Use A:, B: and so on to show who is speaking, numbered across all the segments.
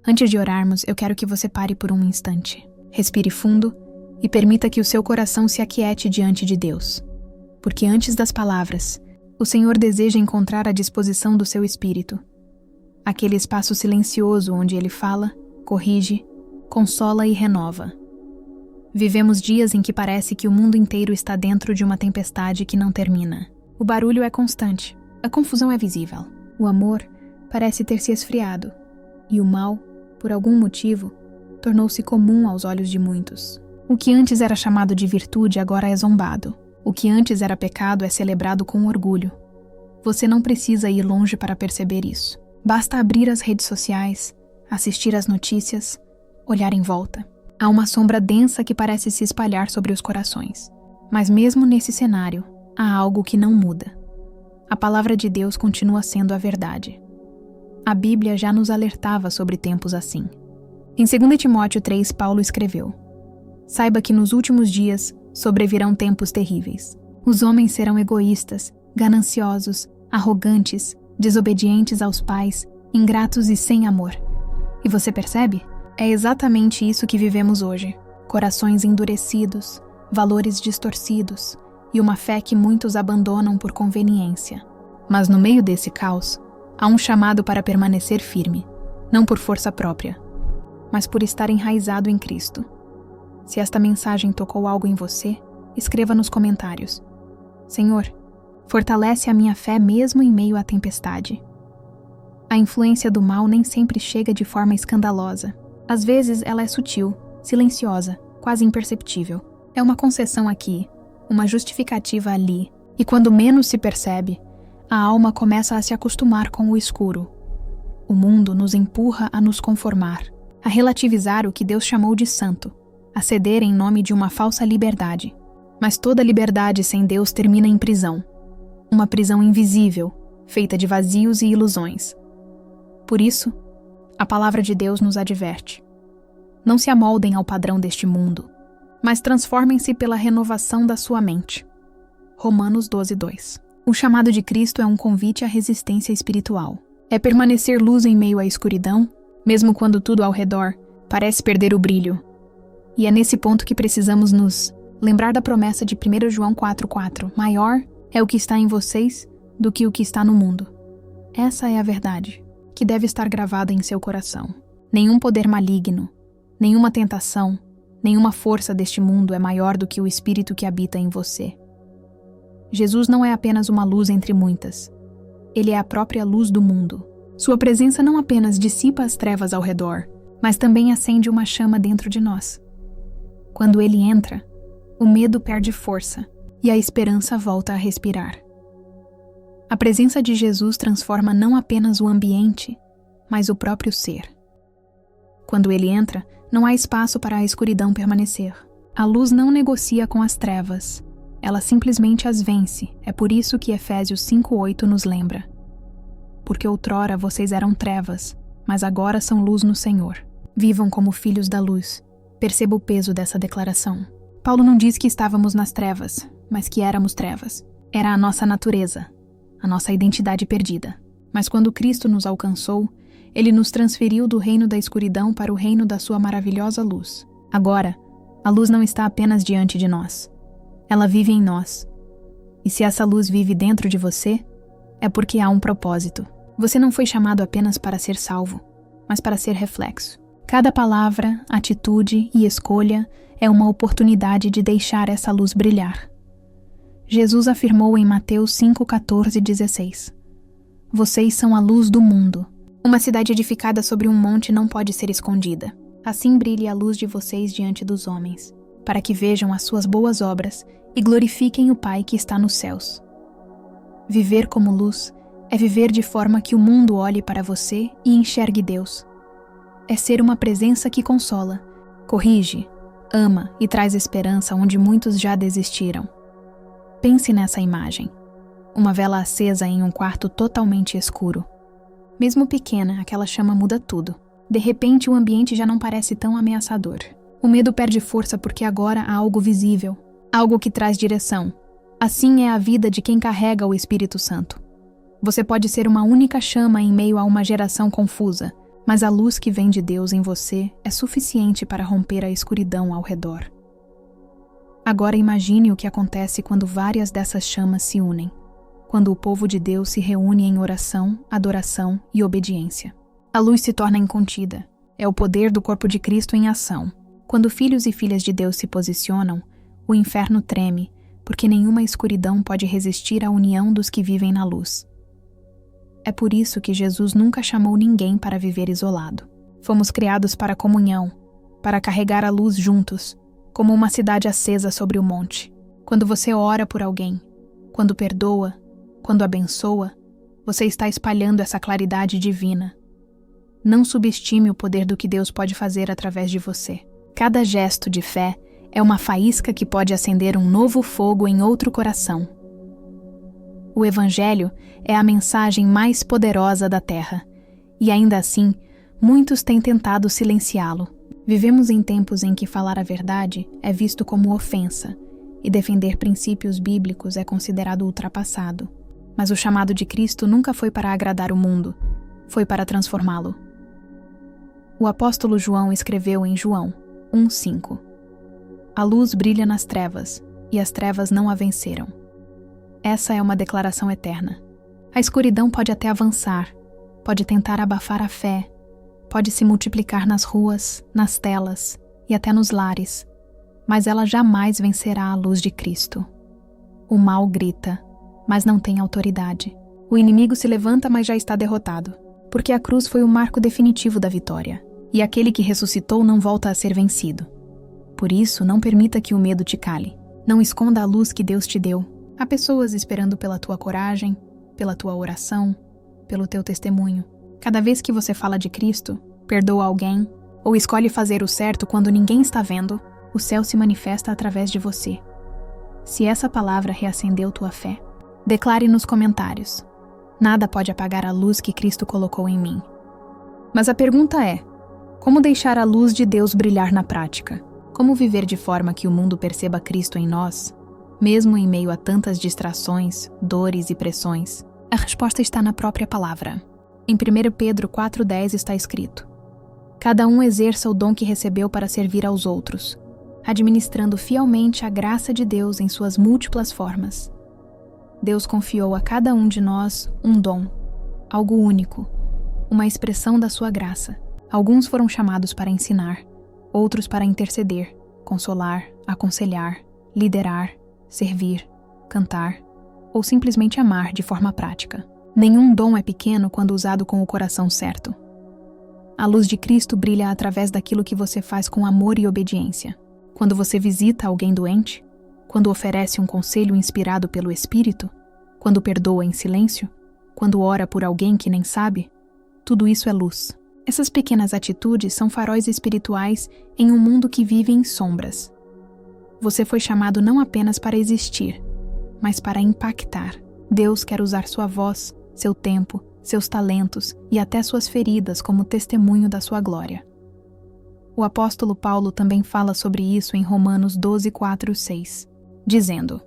A: Antes de orarmos, eu quero que você pare por um instante. Respire fundo e permita que o seu coração se aquiete diante de Deus. Porque antes das palavras, o Senhor deseja encontrar a disposição do seu espírito. Aquele espaço silencioso onde Ele fala, corrige, consola e renova. Vivemos dias em que parece que o mundo inteiro está dentro de uma tempestade que não termina. O barulho é constante, a confusão é visível. O amor parece ter se esfriado, e o mal, por algum motivo, tornou-se comum aos olhos de muitos. O que antes era chamado de virtude agora é zombado. O que antes era pecado é celebrado com orgulho. Você não precisa ir longe para perceber isso. Basta abrir as redes sociais, assistir às notícias, olhar em volta. Há uma sombra densa que parece se espalhar sobre os corações. Mas mesmo nesse cenário, há algo que não muda. A palavra de Deus continua sendo a verdade. A Bíblia já nos alertava sobre tempos assim. Em 2 Timóteo 3, Paulo escreveu: Saiba que nos últimos dias sobrevirão tempos terríveis. Os homens serão egoístas, gananciosos, arrogantes, desobedientes aos pais, ingratos e sem amor. E você percebe? É exatamente isso que vivemos hoje. Corações endurecidos, valores distorcidos e uma fé que muitos abandonam por conveniência. Mas no meio desse caos, há um chamado para permanecer firme, não por força própria, mas por estar enraizado em Cristo. Se esta mensagem tocou algo em você, escreva nos comentários: Senhor, fortalece a minha fé mesmo em meio à tempestade. A influência do mal nem sempre chega de forma escandalosa. Às vezes ela é sutil, silenciosa, quase imperceptível. É uma concessão aqui, uma justificativa ali, e quando menos se percebe, a alma começa a se acostumar com o escuro. O mundo nos empurra a nos conformar, a relativizar o que Deus chamou de santo, a ceder em nome de uma falsa liberdade. Mas toda liberdade sem Deus termina em prisão. Uma prisão invisível, feita de vazios e ilusões. Por isso, a palavra de Deus nos adverte: não se amoldem ao padrão deste mundo, mas transformem-se pela renovação da sua mente. Romanos 12:2. O chamado de Cristo é um convite à resistência espiritual. É permanecer luz em meio à escuridão, mesmo quando tudo ao redor parece perder o brilho. E é nesse ponto que precisamos nos lembrar da promessa de 1 João 4:4. Maior é o que está em vocês do que o que está no mundo. Essa é a verdade, que deve estar gravada em seu coração. Nenhum poder maligno, nenhuma tentação, nenhuma força deste mundo é maior do que o Espírito que habita em você. Jesus não é apenas uma luz entre muitas. Ele é a própria luz do mundo. Sua presença não apenas dissipa as trevas ao redor, mas também acende uma chama dentro de nós. Quando ele entra, o medo perde força e a esperança volta a respirar. A presença de Jesus transforma não apenas o ambiente, mas o próprio ser. Quando ele entra, não há espaço para a escuridão permanecer. A luz não negocia com as trevas, ela simplesmente as vence. É por isso que Efésios 5:8 nos lembra: porque outrora vocês eram trevas, mas agora são luz no Senhor. Vivam como filhos da luz. Perceba o peso dessa declaração. Paulo não diz que estávamos nas trevas, mas que éramos trevas. Era a nossa natureza, a nossa identidade perdida. Mas quando Cristo nos alcançou, Ele nos transferiu do reino da escuridão para o reino da sua maravilhosa luz. Agora, a luz não está apenas diante de nós. Ela vive em nós. E se essa luz vive dentro de você, é porque há um propósito. Você não foi chamado apenas para ser salvo, mas para ser reflexo. Cada palavra, atitude e escolha é uma oportunidade de deixar essa luz brilhar. Jesus afirmou em Mateus 5:14-16: Vocês são a luz do mundo. Uma cidade edificada sobre um monte não pode ser escondida. Assim brilhe a luz de vocês diante dos homens, para que vejam as suas boas obras e glorifiquem o Pai que está nos céus. Viver como luz é viver de forma que o mundo olhe para você e enxergue Deus. É ser uma presença que consola, corrige, ama e traz esperança onde muitos já desistiram. Pense nessa imagem. Uma vela acesa em um quarto totalmente escuro. Mesmo pequena, aquela chama muda tudo. De repente, o ambiente já não parece tão ameaçador. O medo perde força porque agora há algo visível, algo que traz direção. Assim é a vida de quem carrega o Espírito Santo. Você pode ser uma única chama em meio a uma geração confusa, Mas a luz que vem de Deus em você é suficiente para romper a escuridão ao redor. Agora imagine o que acontece quando várias dessas chamas se unem, quando o povo de Deus se reúne em oração, adoração e obediência. A luz se torna incontida. É o poder do corpo de Cristo em ação. Quando filhos e filhas de Deus se posicionam, o inferno treme, porque nenhuma escuridão pode resistir à união dos que vivem na luz. É por isso que Jesus nunca chamou ninguém para viver isolado. Fomos criados para comunhão, para carregar a luz juntos, como uma cidade acesa sobre o monte. Quando você ora por alguém, quando perdoa, quando abençoa, você está espalhando essa claridade divina. Não subestime o poder do que Deus pode fazer através de você. Cada gesto de fé é uma faísca que pode acender um novo fogo em outro coração. O Evangelho é a mensagem mais poderosa da Terra, e ainda assim, muitos têm tentado silenciá-lo. Vivemos em tempos em que falar a verdade é visto como ofensa, e defender princípios bíblicos é considerado ultrapassado. Mas o chamado de Cristo nunca foi para agradar o mundo, foi para transformá-lo. O apóstolo João escreveu em João 1:5: A luz brilha nas trevas, e as trevas não a venceram. Essa é uma declaração eterna. A escuridão pode até avançar, pode tentar abafar a fé, pode se multiplicar nas ruas, nas telas e até nos lares, mas ela jamais vencerá a luz de Cristo. O mal grita, mas não tem autoridade. O inimigo se levanta, mas já está derrotado, porque a cruz foi o marco definitivo da vitória, e aquele que ressuscitou não volta a ser vencido. Por isso, não permita que o medo te cale. Não esconda a luz que Deus te deu. Há pessoas esperando pela tua coragem, pela tua oração, pelo teu testemunho. Cada vez que você fala de Cristo, perdoa alguém, ou escolhe fazer o certo quando ninguém está vendo, o céu se manifesta através de você. Se essa palavra reacendeu tua fé, declare nos comentários: nada pode apagar a luz que Cristo colocou em mim. Mas a pergunta é: como deixar a luz de Deus brilhar na prática? Como viver de forma que o mundo perceba Cristo em nós, mesmo em meio a tantas distrações, dores e pressões? A resposta está na própria palavra. Em 1 Pedro 4:10 está escrito: Cada um exerça o dom que recebeu para servir aos outros, administrando fielmente a graça de Deus em suas múltiplas formas. Deus confiou a cada um de nós um dom, algo único, uma expressão da sua graça. Alguns foram chamados para ensinar, outros para interceder, consolar, aconselhar, liderar, servir, cantar, ou simplesmente amar de forma prática. Nenhum dom é pequeno quando usado com o coração certo. A luz de Cristo brilha através daquilo que você faz com amor e obediência. Quando você visita alguém doente, quando oferece um conselho inspirado pelo Espírito, quando perdoa em silêncio, quando ora por alguém que nem sabe, tudo isso é luz. Essas pequenas atitudes são faróis espirituais em um mundo que vive em sombras. Você foi chamado não apenas para existir, mas para impactar. Deus quer usar sua voz, seu tempo, seus talentos e até suas feridas como testemunho da sua glória. O apóstolo Paulo também fala sobre isso em Romanos 12:4-6, dizendo: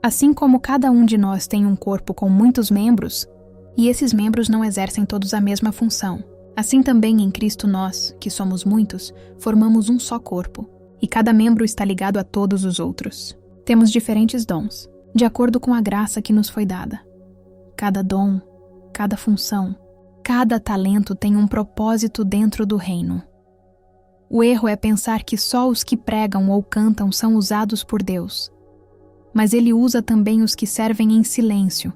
A: Assim como cada um de nós tem um corpo com muitos membros, e esses membros não exercem todos a mesma função, assim também em Cristo nós, que somos muitos, formamos um só corpo, e cada membro está ligado a todos os outros. Temos diferentes dons, de acordo com a graça que nos foi dada. Cada dom, cada função, cada talento tem um propósito dentro do reino. O erro é pensar que só os que pregam ou cantam são usados por Deus. Mas Ele usa também os que servem em silêncio,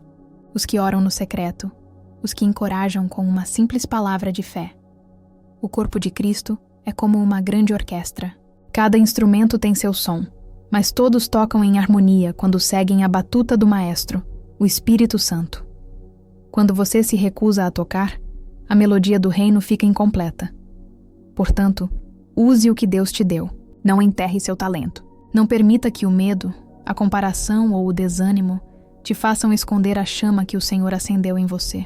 A: os que oram no secreto, os que encorajam com uma simples palavra de fé. O corpo de Cristo é como uma grande orquestra. Cada instrumento tem seu som, mas todos tocam em harmonia quando seguem a batuta do Maestro, o Espírito Santo. Quando você se recusa a tocar, a melodia do reino fica incompleta. Portanto, use o que Deus te deu. Não enterre seu talento. Não permita que o medo, a comparação ou o desânimo te façam esconder a chama que o Senhor acendeu em você.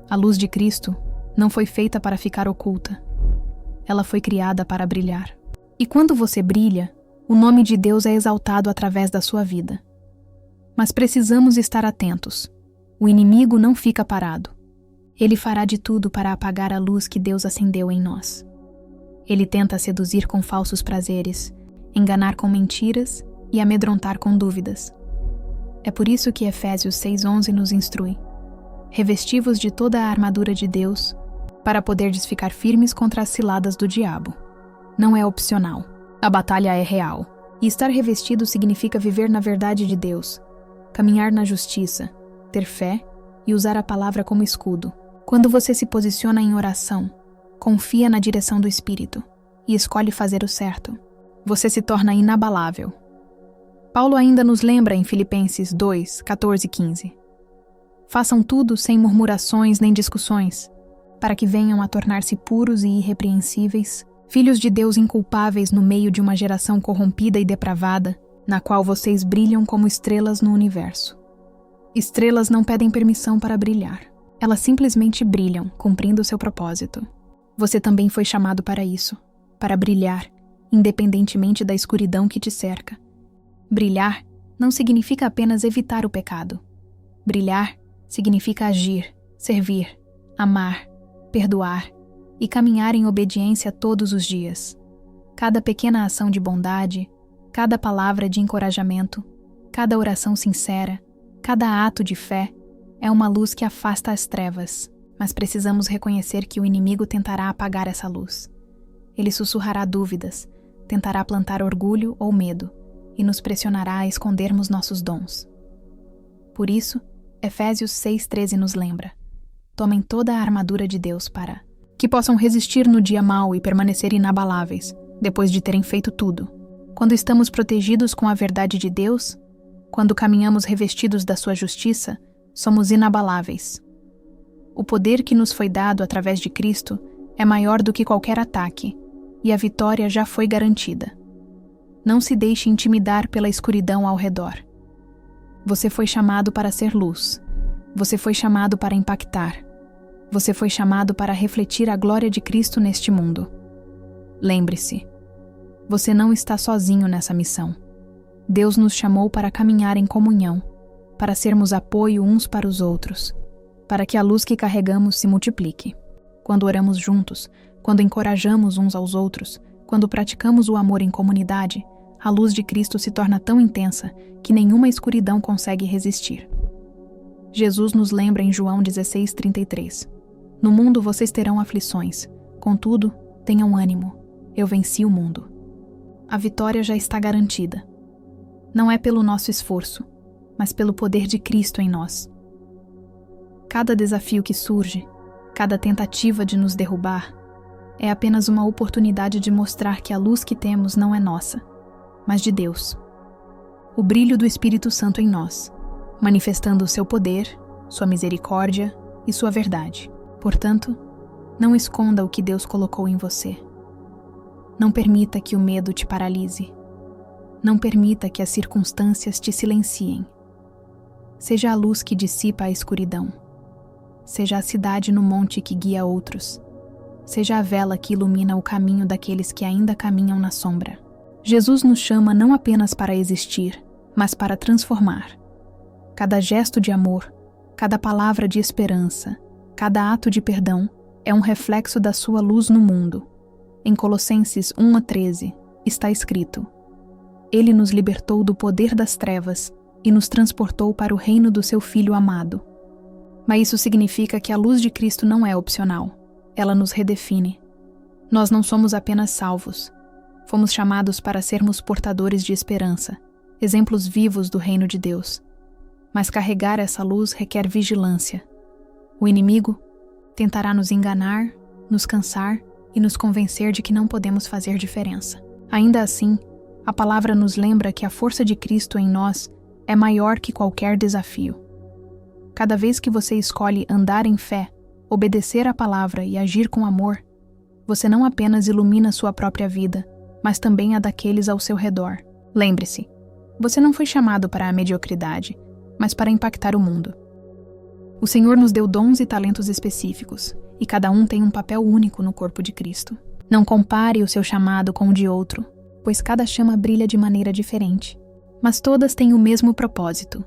A: A luz de Cristo não foi feita para ficar oculta. Ela foi criada para brilhar. E quando você brilha, o nome de Deus é exaltado através da sua vida. Mas precisamos estar atentos. O inimigo não fica parado. Ele fará de tudo para apagar a luz que Deus acendeu em nós. Ele tenta seduzir com falsos prazeres, enganar com mentiras e amedrontar com dúvidas. É por isso que Efésios 6:11 nos instrui: revesti-vos de toda a armadura de Deus, para poderdes ficar firmes contra as ciladas do diabo. Não é opcional. A batalha é real. E estar revestido significa viver na verdade de Deus, caminhar na justiça, ter fé e usar a palavra como escudo. Quando você se posiciona em oração, confia na direção do Espírito e escolhe fazer o certo, você se torna inabalável. Paulo ainda nos lembra em Filipenses 2:14 e 15. Façam tudo sem murmurações nem discussões, para que venham a tornar-se puros e irrepreensíveis, filhos de Deus inculpáveis no meio de uma geração corrompida e depravada, na qual vocês brilham como estrelas no universo. Estrelas não pedem permissão para brilhar. Elas simplesmente brilham, cumprindo seu propósito. Você também foi chamado para isso, para brilhar, independentemente da escuridão que te cerca. Brilhar não significa apenas evitar o pecado. Brilhar significa agir, servir, amar, perdoar e caminhar em obediência todos os dias. Cada pequena ação de bondade, cada palavra de encorajamento, cada oração sincera, cada ato de fé é uma luz que afasta as trevas, mas precisamos reconhecer que o inimigo tentará apagar essa luz. Ele sussurrará dúvidas, tentará plantar orgulho ou medo e nos pressionará a escondermos nossos dons. Por isso, Efésios 6:13 nos lembra: tomem toda a armadura de Deus para que possam resistir no dia mau e permanecer inabaláveis, depois de terem feito tudo. Quando estamos protegidos com a verdade de Deus, quando caminhamos revestidos da sua justiça, somos inabaláveis. O poder que nos foi dado através de Cristo é maior do que qualquer ataque, e a vitória já foi garantida. Não se deixe intimidar pela escuridão ao redor. Você foi chamado para ser luz. Você foi chamado para impactar. Você foi chamado para refletir a glória de Cristo neste mundo. Lembre-se, você não está sozinho nessa missão. Deus nos chamou para caminhar em comunhão, para sermos apoio uns para os outros, para que a luz que carregamos se multiplique. Quando oramos juntos, quando encorajamos uns aos outros, quando praticamos o amor em comunidade, a luz de Cristo se torna tão intensa que nenhuma escuridão consegue resistir. Jesus nos lembra em João 16:33. No mundo vocês terão aflições, contudo, tenham ânimo, eu venci o mundo. A vitória já está garantida. Não é pelo nosso esforço, mas pelo poder de Cristo em nós. Cada desafio que surge, cada tentativa de nos derrubar, é apenas uma oportunidade de mostrar que a luz que temos não é nossa, mas de Deus. O brilho do Espírito Santo em nós, manifestando o seu poder, sua misericórdia e sua verdade. Portanto, não esconda o que Deus colocou em você. Não permita que o medo te paralise. Não permita que as circunstâncias te silenciem. Seja a luz que dissipa a escuridão. Seja a cidade no monte que guia outros. Seja a vela que ilumina o caminho daqueles que ainda caminham na sombra. Jesus nos chama não apenas para existir, mas para transformar. Cada gesto de amor, cada palavra de esperança, cada ato de perdão é um reflexo da sua luz no mundo. Em Colossenses 1:13 está escrito: Ele nos libertou do poder das trevas e nos transportou para o reino do seu Filho amado. Mas isso significa que a luz de Cristo não é opcional. Ela nos redefine. Nós não somos apenas salvos. Fomos chamados para sermos portadores de esperança, exemplos vivos do reino de Deus. Mas carregar essa luz requer vigilância. O inimigo tentará nos enganar, nos cansar e nos convencer de que não podemos fazer diferença. Ainda assim, a palavra nos lembra que a força de Cristo em nós é maior que qualquer desafio. Cada vez que você escolhe andar em fé, obedecer à palavra e agir com amor, você não apenas ilumina sua própria vida, mas também a daqueles ao seu redor. Lembre-se, você não foi chamado para a mediocridade, mas para impactar o mundo. O Senhor nos deu dons e talentos específicos, e cada um tem um papel único no corpo de Cristo. Não compare o seu chamado com o de outro, pois cada chama brilha de maneira diferente. Mas todas têm o mesmo propósito: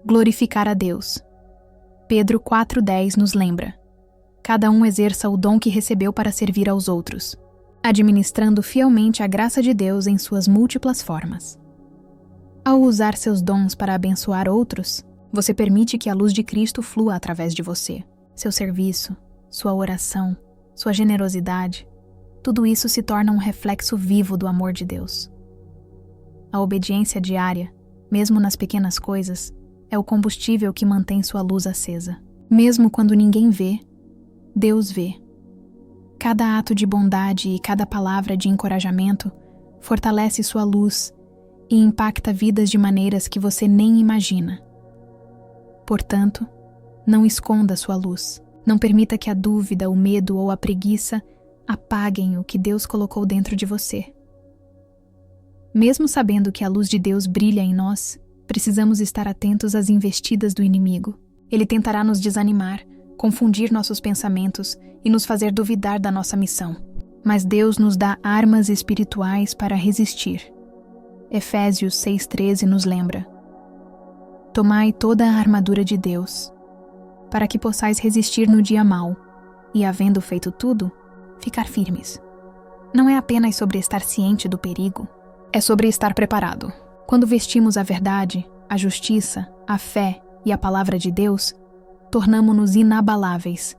A: glorificar a Deus. Pedro 4:10 nos lembra: Cada um exerça o dom que recebeu para servir aos outros, administrando fielmente a graça de Deus em suas múltiplas formas. Ao usar seus dons para abençoar outros, você permite que a luz de Cristo flua através de você. Seu serviço, sua oração, sua generosidade, tudo isso se torna um reflexo vivo do amor de Deus. A obediência diária, mesmo nas pequenas coisas, é o combustível que mantém sua luz acesa. Mesmo quando ninguém vê, Deus vê. Cada ato de bondade e cada palavra de encorajamento fortalece sua luz e impacta vidas de maneiras que você nem imagina. Portanto, não esconda sua luz. Não permita que a dúvida, o medo ou a preguiça apaguem o que Deus colocou dentro de você. Mesmo sabendo que a luz de Deus brilha em nós, precisamos estar atentos às investidas do inimigo. Ele tentará nos desanimar, confundir nossos pensamentos e nos fazer duvidar da nossa missão. Mas Deus nos dá armas espirituais para resistir. Efésios 6,13 nos lembra: tomai toda a armadura de Deus, para que possais resistir no dia mau, e havendo feito tudo, ficar firmes. Não é apenas sobre estar ciente do perigo, é sobre estar preparado. Quando vestimos a verdade, a justiça, a fé e a palavra de Deus, tornamo-nos inabaláveis.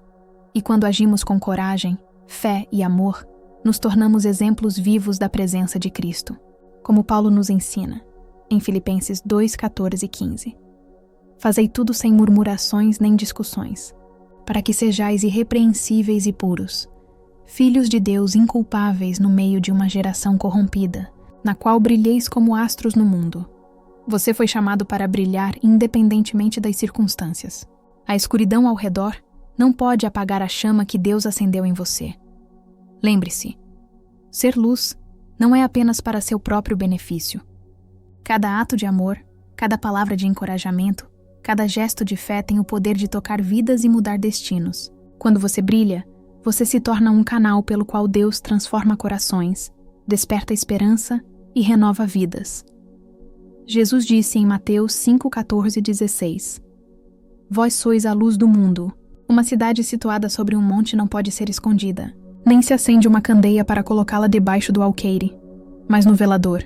A: E quando agimos com coragem, fé e amor, nos tornamos exemplos vivos da presença de Cristo, como Paulo nos ensina, em Filipenses 2:14 e 15. Fazei tudo sem murmurações nem discussões, para que sejais irrepreensíveis e puros, filhos de Deus inculpáveis no meio de uma geração corrompida, na qual brilheis como astros no mundo. Você foi chamado para brilhar independentemente das circunstâncias. A escuridão ao redor não pode apagar a chama que Deus acendeu em você. Lembre-se, ser luz não é apenas para seu próprio benefício. Cada ato de amor, cada palavra de encorajamento, cada gesto de fé tem o poder de tocar vidas e mudar destinos. Quando você brilha, você se torna um canal pelo qual Deus transforma corações, desperta esperança e renova vidas. Jesus disse em Mateus 5:14 e 16: Vós sois a luz do mundo. Uma cidade situada sobre um monte não pode ser escondida. Nem se acende uma candeia para colocá-la debaixo do alqueire, mas no velador,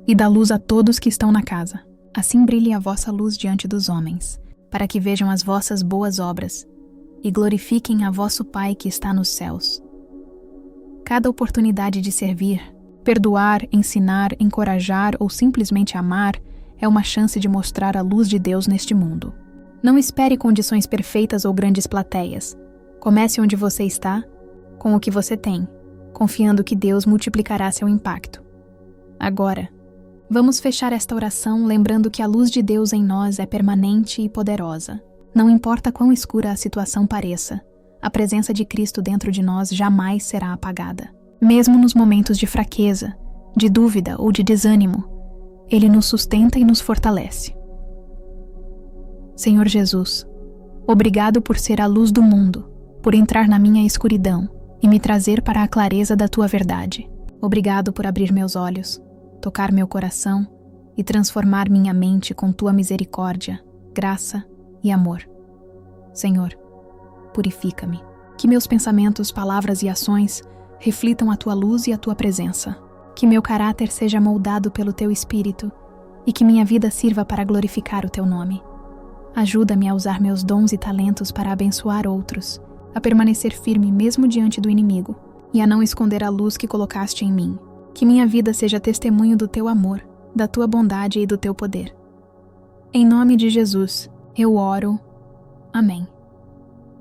A: e dá luz a todos que estão na casa. Assim brilhe a vossa luz diante dos homens, para que vejam as vossas boas obras e glorifiquem a vosso Pai que está nos céus. Cada oportunidade de servir, perdoar, ensinar, encorajar ou simplesmente amar é uma chance de mostrar a luz de Deus neste mundo. Não espere condições perfeitas ou grandes plateias. Comece onde você está, com o que você tem, confiando que Deus multiplicará seu impacto. Agora, vamos fechar esta oração lembrando que a luz de Deus em nós é permanente e poderosa. Não importa quão escura a situação pareça, a presença de Cristo dentro de nós jamais será apagada. Mesmo nos momentos de fraqueza, de dúvida ou de desânimo, Ele nos sustenta e nos fortalece. Senhor Jesus, obrigado por ser a luz do mundo, por entrar na minha escuridão e me trazer para a clareza da Tua verdade. Obrigado por abrir meus olhos, tocar meu coração e transformar minha mente com Tua misericórdia, graça e amor. Senhor, purifica-me. Que meus pensamentos, palavras e ações reflitam a Tua luz e a Tua presença. Que meu caráter seja moldado pelo Teu Espírito e que minha vida sirva para glorificar o Teu nome. Ajuda-me a usar meus dons e talentos para abençoar outros, a permanecer firme mesmo diante do inimigo e a não esconder a luz que colocaste em mim. Que minha vida seja testemunho do Teu amor, da Tua bondade e do Teu poder. Em nome de Jesus, eu oro. Amém.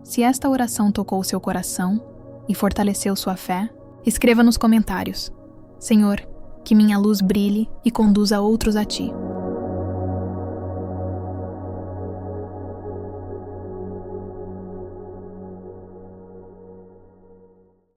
A: Se esta oração tocou seu coração e fortaleceu sua fé, escreva nos comentários: Senhor, que minha luz brilhe e conduza outros a Ti.